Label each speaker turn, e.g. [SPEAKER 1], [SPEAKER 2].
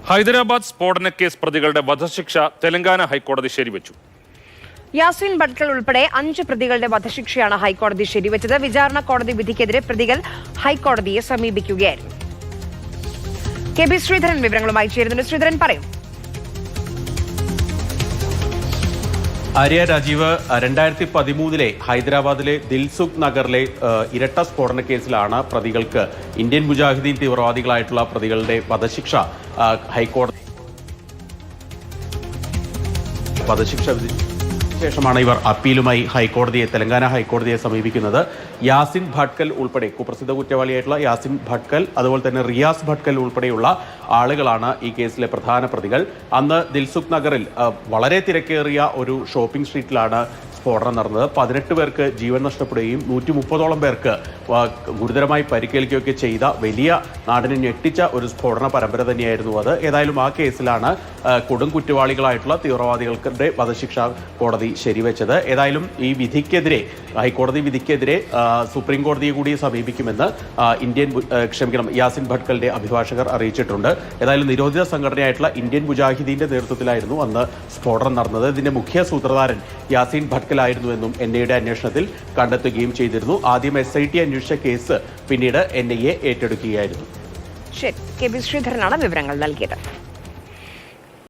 [SPEAKER 1] ഹൈദരാബാദ് സ്ഫോടന കേസ് പ്രതികളുടെ വധശിക്ഷ തെലങ്കാന ഹൈക്കോടതി ശരിവച്ചു.
[SPEAKER 2] യാസിൻ ഭട്കൽ ഉൾപ്പെടെ 5 പ്രതികളുടെ വധശിക്ഷയാണ് ഹൈക്കോടതി ശരിവച്ചത്. വിചാരണ കോടതി വിധിക്കെതിരെ പ്രതികൾ ഹൈക്കോടതിയെ സമീപിക്കുകയായിരുന്നു. കെ ബി ശ്രീധരൻ വിവരങ്ങളുമായി ചേരുന്നുണ്ട്. ശ്രീധരൻ പറയും.
[SPEAKER 3] ആര്യ രാജീവ്, 2013 ഹൈദരാബാദിലെ ദിൽസുഖ് നഗറിലെ ഇരട്ട സ്ഫോടന കേസിലാണ് പ്രതികൾക്ക് ഇന്ത്യൻ മുജാഹിദീൻ തീവ്രവാദികളായിട്ടുള്ള പ്രതികളുടെ വധശിക്ഷ ഹൈക്കോടതി ശേഷമാണ് ഇവർ അപ്പീലുമായി തെലങ്കാന ഹൈക്കോടതിയെ സമീപിക്കുന്നത്. യാസിൻ ഭട്കൽ ഉൾപ്പെടെ കുപ്രസിദ്ധ കുറ്റവാളിയായിട്ടുള്ള യാസിൻ ഭട്കൽ, അതുപോലെ തന്നെ റിയാസ് ഭട്കൽ ഉൾപ്പെടെയുള്ള ആളുകളാണ് ഈ കേസിലെ പ്രധാന പ്രതികൾ. അന്ന് ദിൽസുഖ് നഗറിൽ വളരെ തിരക്കേറിയ ഒരു ഷോപ്പിംഗ് സ്ട്രീറ്റിലാണ് സ്ഫോടനം നടന്നത്. 18 പേർക്ക് ജീവൻ നഷ്ടപ്പെടുകയും 130ഓളം പേർക്ക് ഗുരുതരമായി പരിക്കേൽക്കുകയൊക്കെ ചെയ്ത വലിയ നാടിനെ ഞെട്ടിച്ച ഒരു സ്ഫോടന പരമ്പര തന്നെയായിരുന്നു അത്. ഏതായാലും ആ കേസിലാണ് കൊടും കുറ്റവാളികളായിട്ടുള്ള തീവ്രവാദികളുടെ വധശിക്ഷ കോടതി ശരിവെച്ചത്. ഏതായാലും ഈ വിധിക്കെതിരെ, ഹൈക്കോടതി വിധിക്കെതിരെ സുപ്രീം കോടതിയെ കൂടി സമീപിക്കുമെന്ന് യാസിൻ ഭട്കലിന്റെ അഭിഭാഷകർ അറിയിച്ചിട്ടുണ്ട്. ഏതായാലും നിരോധിത സംഘടനയായിട്ടുള്ള ഇന്ത്യൻ മുജാഹിദീന്റെ നേതൃത്വത്തിലായിരുന്നു അന്ന് സ്ഫോടനം നടന്നത്. ഇതിന്റെ മുഖ്യ സൂത്രധാരൻ യാസിൻ ഭട്കലായിരുന്നുവെന്നും NIA അന്വേഷണത്തിൽ കണ്ടെത്തുകയും ചെയ്തിരുന്നു. ആദ്യം SIT അന്വേഷിച്ച കേസ് പിന്നീട് NIA ഏറ്റെടുക്കുകയായിരുന്നു.
[SPEAKER 2] ശരി, കെ ബി ശ്രീധരനാണ് വിവരങ്ങൾ നൽകിയത്.